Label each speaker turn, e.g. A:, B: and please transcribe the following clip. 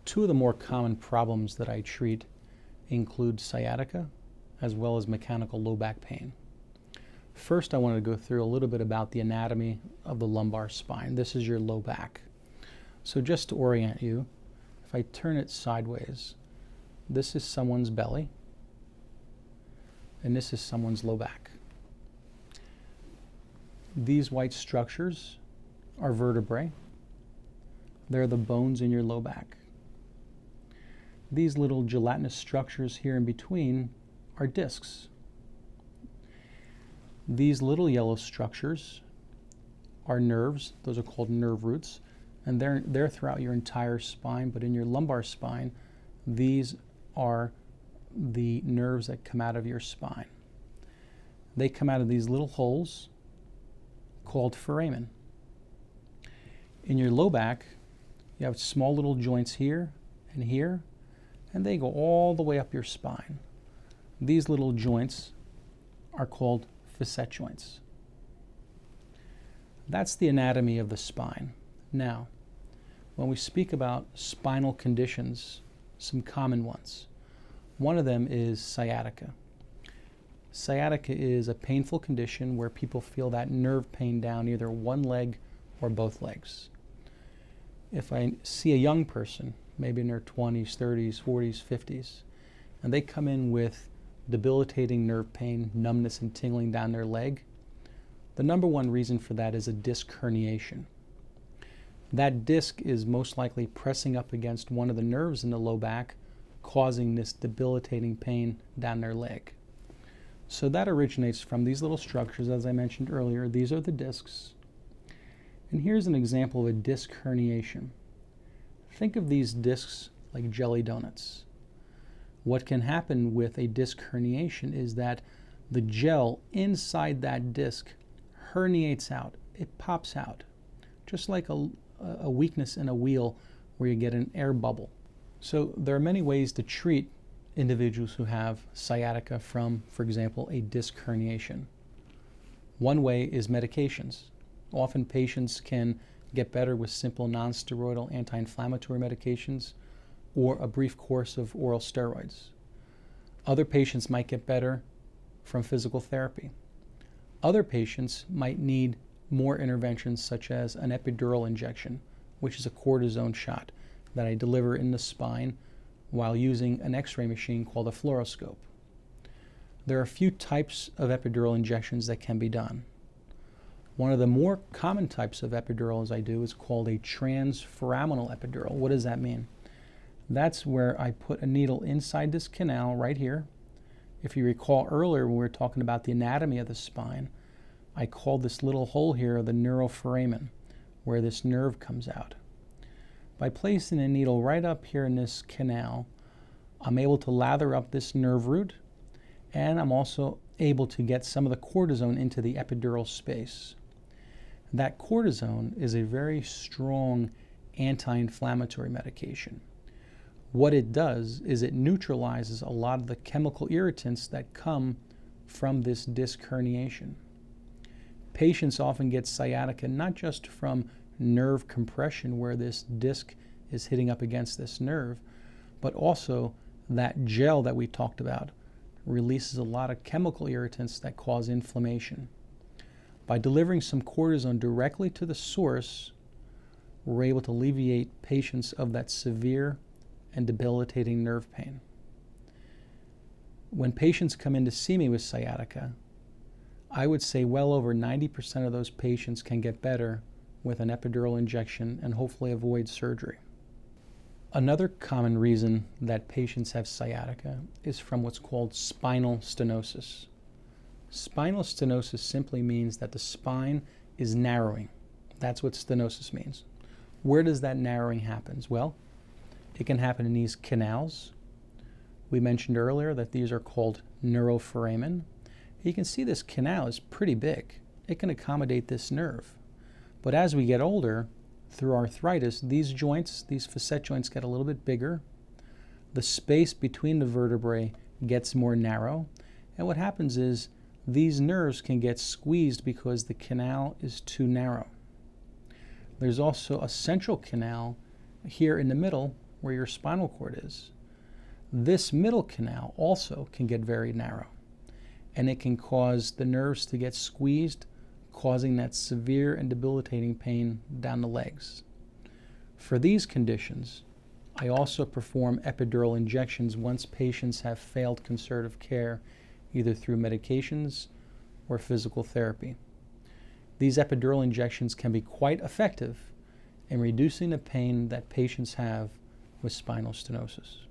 A: Two of the more common problems that I treat include sciatica as well as mechanical low back pain. First, I want to go through a little bit about the anatomy of the lumbar spine. This is your low back. So just to orient you, if I turn it sideways, this is someone's belly, and this is someone's low back. These white structures are vertebrae. They're the bones in your low back. These little gelatinous structures here in between are discs. These little yellow structures are nerves. Those are called nerve roots, and they're throughout your entire spine, but in your lumbar spine, these are the nerves that come out of your spine. They come out of these little holes called foramen. In your low back, you have small little joints here, and they go all the way up your spine. These little joints are called facet joints. That's the anatomy of the spine. Now, when we speak about spinal conditions, some common ones. One of them is sciatica. Sciatica is a painful condition where people feel that nerve pain down either one leg or both legs. If I see a young person, maybe in their 20s, 30s, 40s, 50s, and they come in with debilitating nerve pain, numbness and tingling down their leg, the number one reason for that is a disc herniation. That disc is most likely pressing up against one of the nerves in the low back, causing this debilitating pain down their leg. So that originates from these little structures, as I mentioned earlier. These are the discs. And here's an example of a disc herniation. Think of these discs like jelly donuts. What can happen with a disc herniation is that the gel inside that disc herniates out. It pops out, just like a weakness in a wheel where you get an air bubble. So there are many ways to treat individuals who have sciatica from, for example, a disc herniation. One way is medications. Often patients can get better with simple non-steroidal anti-inflammatory medications or a brief course of oral steroids. Other patients might get better from physical therapy. Other patients might need more interventions such as an epidural injection, which is a cortisone shot that I deliver in the spine while using an X-ray machine called a fluoroscope. There are a few types of epidural injections that can be done. One of the more common types of epidurals I do is called a transforaminal epidural. What does that mean? That's where I put a needle inside this canal right here. If you recall earlier when we were talking about the anatomy of the spine, I called this little hole here the neuroforamen, where this nerve comes out. By placing a needle right up here in this canal, I'm able to lather up this nerve root, and I'm also able to get some of the cortisone into the epidural space. That cortisone is a very strong anti-inflammatory medication. What it does is it neutralizes a lot of the chemical irritants that come from this disc herniation. Patients often get sciatica not just from nerve compression where this disc is hitting up against this nerve, but also that gel that we talked about releases a lot of chemical irritants that cause inflammation. By delivering some cortisone directly to the source, we're able to alleviate patients of that severe and debilitating nerve pain. When patients come in to see me with sciatica, I would say well over 90% of those patients can get better with an epidural injection and hopefully avoid surgery. Another common reason that patients have sciatica is from what's called spinal stenosis. Spinal stenosis simply means that the spine is narrowing. That's what stenosis means. Where does that narrowing happen? Well, it can happen in these canals. We mentioned earlier that these are called neuroforamen. You can see this canal is pretty big. It can accommodate this nerve. But as we get older, through arthritis, these joints, these facet joints get a little bit bigger. The space between the vertebrae gets more narrow. And what happens is these nerves can get squeezed because the canal is too narrow. There's also a central canal here in the middle where your spinal cord is, this middle canal also can get very narrow, and it can cause the nerves to get squeezed, causing that severe and debilitating pain down the legs. For these conditions, I also perform epidural injections once patients have failed conservative care, either through medications or physical therapy. These epidural injections can be quite effective in reducing the pain that patients have with spinal stenosis.